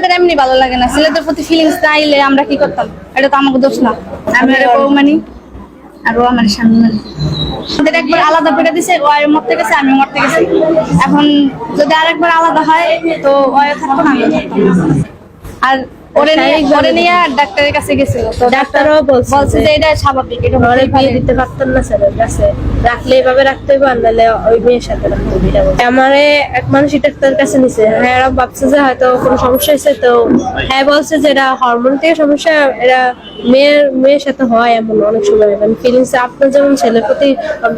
ছেলেদের এমনি ভালো লাগে না, ছেলেদের প্রতি ফিলিংস না আইলে আমরা কি করতাম? এটা তো আমাকে দোষ না। আমি বউ মানি আর ও আমার স্বামী মানি। আমাদের একবার আলাদা করে দিছে, ও মরতে গেছে, আমি মরতে গেছি। এখন যদি আরেকবার আলাদা হয় তো ও থাকতো না, আমিও থাকতাম না। আর ওরে নিয়ে ডাক্তারের কাছে গেছিল, তো ডাক্তারও বলছে যে এটা স্বাভাবিক, এটা ঘরে বিয়ে দিতে পারতেন না ছেলের কাছে, রাখলে এভাবে রাখতে হবে, আনলে ওই মেয়ের সাথে রাখতে হবে। আমারে এক মানুষই ডাক্তারের কাছে নিছে, হ্যাঁ এরা ভাবছে যে হয়তো কোনো সমস্যা হয়েছে, তো হ্যাঁ বলছে যে এটা হরমোন থেকে সমস্যা, এরা মেয়ের সাথে হয় এমন অনেক সময়, মানে ফিলিংস আপনার যেমন ছেলের প্রতি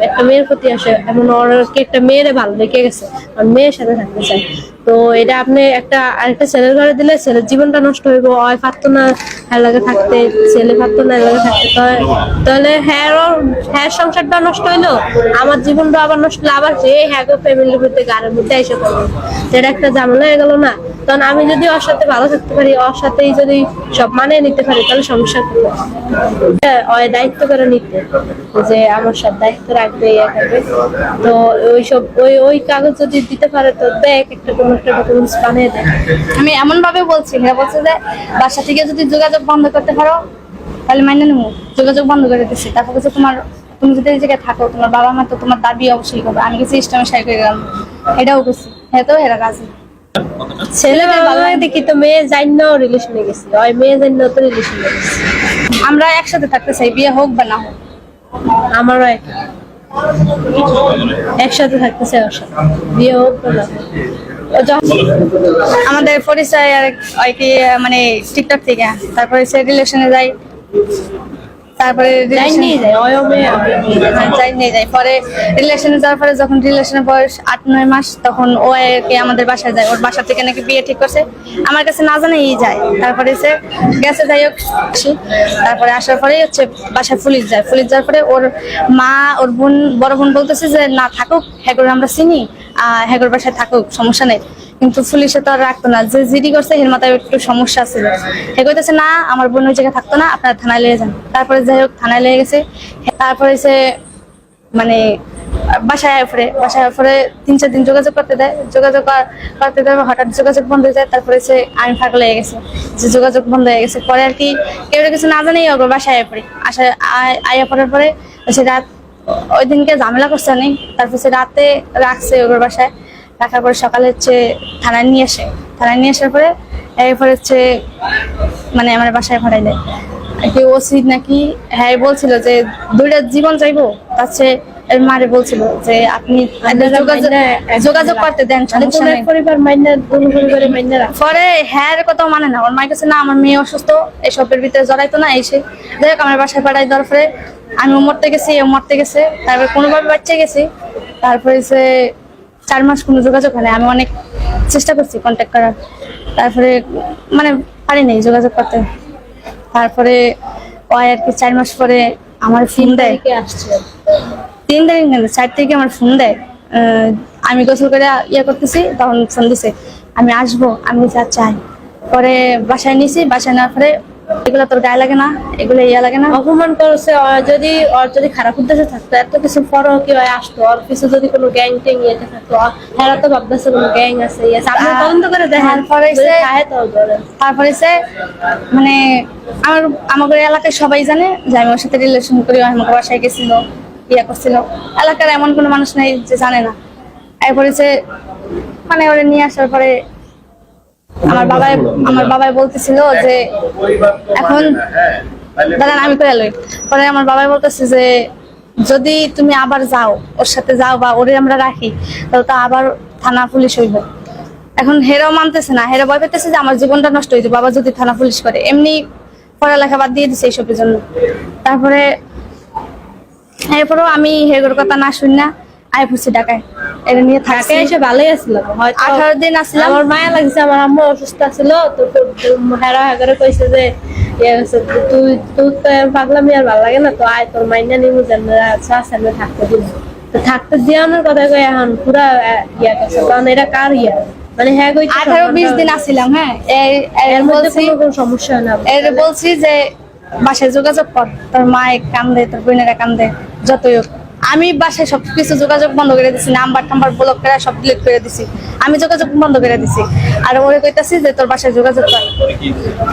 একটা মেয়ের প্রতি আসে, এমন ওর কি একটা মেয়েরে ভালো লেগে গেছে আর মেয়ের সাথে থাকতে চায়। তো এটা আপনি আরেকটা ছেলের ঘরে দিলে ছেলের জীবনটা নষ্ট হইব, হয় পারতো না হ্যাঁ লাগে থাকতে, ছেলে পারতো না লাগে থাকতে, তাহলে হ্যাঁ সংসারটা নষ্ট হইলো, আমার জীবনটা আবার নষ্ট হলো, আবার হ্যাঁ ফ্যামিলির মধ্যে গাড়ির মধ্যে এসে পড়বো, যেটা একটা ঝামেলা হয়ে গেল না। তখন আমি যদি ওর সাথে ভালো থাকতে পারি, ওর সাথেই যদি সব মানিয়ে নিতে পারি, তাহলে সমস্যা কি? ওই দায়িত্ব করে নিতে, যে আমার সব দায়িত্ব রাখবে, ইয়ে করবে, তো ওইসব ওই কাগজ যদি দিতে পারে তো দেখ একটা কোনো একটা ডকুমেন্টস বানিয়ে দেয়। আমি এমন ভাবে বলছি, হ্যাঁ বলছে যে বাসা থেকে যদি যোগাযোগ বন্ধ করতে পারো তাহলে মাইনে নেবো। যোগাযোগ বন্ধ করে দিচ্ছি, তারপর বলছে তুমি যদি এই জায়গায় থাকো, তোমার বাবা মা তো তোমার দাবি অবশ্যই করবে। আমি কিছু ইস্টামে সাই করে গেলাম, এটাও করছি, হ্যাঁ তো এরা রাজি। ছেলে বাবা দেখি তো মেয়ে জান্য রিলেশনে গেছি, ওই মেয়ে জান্য তো রিলেশনে গেছি। আমরা একসাথে থাকতে চাই, বিয়ে হোক বা না হোক। আমারও একসাথে থাকতে চাই ওর সাথে, বিয়ে হোক বা না হোক। আমাদের পরিচয় আর কি মানে টিকটক থেকে, তারপরে সে রিলেশনে যাই, তারপরে পরে রিলেশনে যাওয়ার পরে যখন রিলেশনের বয়স 8-9 মাস, তখন ও আমাদের বাসায় যায়। ওর বাসা থেকে নাকি বিয়ে ঠিক করছে, আমার কাছে না জানাই যায়। তারপরে সে গেছে, যাই হোক, তারপরে আসার পরে হচ্ছে বাসায় পুলিশ যায়। পুলিশ যাওয়ার পরে ওর মা, ওর বোন, বড় বোন বলতেছে যে না থাকুক, হ্যাগর আমরা চিনি, হ্যাগর বাসায় থাকুক, সমস্যা নেই। কিন্তু পুলিশে তো আর রাখতো না, যে জিডি করছে এর মাথায় একটু সমস্যা ছিল। হে কইতেছে না আমার বোন ওই জায়গায় থাকতো না, আপনারা থানায় নিয়ে যান। তারপরে যাই হোক থানায় লেগে গেছে। তারপরে সে মানে বাসায় পরে 3-4 দিন যোগাযোগ করতে দেয়, হঠাৎ যোগাযোগ বন্ধ হয়ে যায়। তারপরে সে আমি ফাঁক লেগে গেছে যে যোগাযোগ বন্ধ হয়ে গেছে। পরে আর কি কেউ কিছু না জানেই বাসায় আয়া পড়ার পরে সে রাত ওই দিনকে ঝামেলা করছে অনেক। তারপর সে রাতে রাখছে ওর বাসায়, রাখার পরে সকালে হচ্ছে থানায় নিয়ে আসার পরে এরপরে হচ্ছে মানে আমার বাসায় ভাড়াই দেয় কি ওসি নাকি, হ্যাঁ বলছিল যে 2টা জীবন চাইবো। তাছে এর মারে বলছিল যে আপনি যোগাযোগ করতে দেন, পরিবার মাইনা পরিবারে মাইনা। পরে হ্যাঁ কথা মানে না, ওর মায়ের কাছে না আমার মেয়ে অসুস্থ, এসবের ভিতরে জড়াইতো না। এসে যাই হোক আমার বাসায় পাঠাই দেওয়ার পরে আমি মরতে গেছে, তারপরে কোনোভাবে বাচ্চা গেছি। তারপরে সে 4 মাস কোনো যোগাযোগ হয় না। আমি অনেক চেষ্টা করছি কন্ট্যাক্ট করার, তারপরে মানে পারি নাই যোগাযোগ করতে। তারপরে ওই আর কি 4 মাস পরে আমার ফোন দেয়, 3 তারিখ না 4 তারিখে আমার ফোন দেয়। আমি গোসল করে করতেছি, তখন ফোন দিছে আমি আসবো, আমি যা চাই। পরে বাসায় নিয়েছি, বাসায় নেওয়ার পরে এগুলো তোর গায়ে লাগে না, এগুলো লাগে না, অপমান করছে। যদি খারাপ উদ্দেশ্যে থাকতো এত কিছু পরও কি হয় আসতো, ওর কিছু যদি কোনো গ্যাং ট্যাং ইয়েতে থাকতো, এরা তো ভাবতেছে কোনো গ্যাং আছে, আপনি তদন্ত করে দেখেন। তারপরে সে মানে আমাদের এলাকায় সবাই জানে যে আমি ওর সাথে রিলেশন করি, আমাকে বাসায় গেছিল, করছিল। এলাকার এমন কোনো মানুষ নাই যে জানে না। এরপরে সে মানে ওরা নিয়ে আসার পরে আমার বাবাই বলতেছিল যে এখন দাঁড়ান আমি করে লই। পরে আমার বাবাই বলতেছে যে যদি তুমি আবার যাও, ওর সাথে যাও বা ওরে আমরা রাখি, তাহলে তো আবার থানা পুলিশ হইব। এখন হেরাও মানতেছে না, হেরা ভয় পেতেছে যে আমার জীবনটা নষ্ট হয়ে যাবে বাবা যদি থানা পুলিশ করে। এমনি পড়ালেখা বাদ দিয়ে দিছে এইসবের জন্য। তারপরে এরপরেও আমি হেগোর কথা না শুনি না আয় পড়ছি ঢাকায়। এটা নিয়ে ঢাকায় এসে ভালোই আসলাম, 18 দিন আসলাম। আমার মায়া লাগছে, আমার আম্মু অসুস্থ ছিল, তো হেরা হেগরে কইছে যে তুই তো পাগলামি আর ভালো লাগে না, তো আয় তোর মাইনা নিমু থাকতে দিন। তো থাকতে দিয়ানোর কথা কই এখন পুরা করছে, কারণ এটা কার মানে হ্যাঁ 18-20 দিন আসছিলাম। হ্যাঁ এর মধ্যে কোনো সমস্যা হয় না। বলছি যে বাসায় যোগাযোগ কর, তোর মা কান্দে, তোর বোনেরা কান্দে, যতই হোক আমি বাসায় সবকিছু যোগাযোগ বন্ধ করে দিছি, নাম্বার টাম্বার ব্লক করে সব ডিলিট করে দিছি, আমি যোগাযোগ বন্ধ করে দিছি। আর ওরে কইতাছি যে তোর বাসায় যোগাযোগ কর,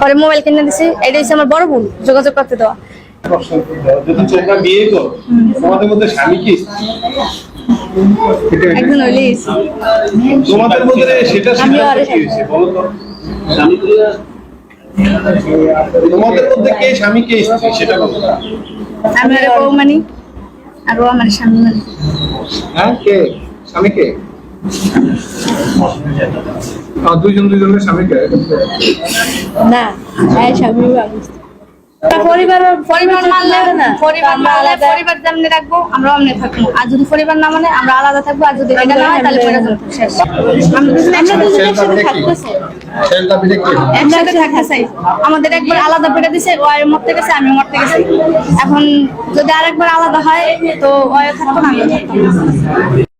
পরে মোবাইল কিনে দিছি। এটা হচ্ছে আমার বড় ভুল, যোগাযোগ করতে দেওয়া। যদি তোমরা বিয়ে করো তোমাদের মধ্যে স্বামী কি একদিন হইলেই তোমাদের মধ্যে সেটা সিদ্ধান্ত কি হয়েছে বলো তো? তোমাদের মধ্যে কে স্বামী কে স্ত্রী সেটা বলো। আমি ওরে বউ মানি আর ও আমার স্বামী মানি। হ্যাঁ কে স্বামী কে? দুইজন দুইজনের স্বামী কে? না হ্যাঁ স্বামী ভালো। পরিবার মানলে পরিবার যেমনি রাখবো আমরা অমনি থাকবো, আর যদি পরিবার না মানে আমরা আলাদা থাকবো, আর যদি এটা না হয় তাহলে পরিবার শেষ। আমরা দুজনে একসাথে থাকতেছি, একসাথে থাকতে চাই। আমাদের একবার আলাদা করে দিছে, ও মরতে গেছে আমি মরতে গেছি। এখন যদি আরেকবার আলাদা হয় তো ও থাকতো না, আমিও থাকতাম না।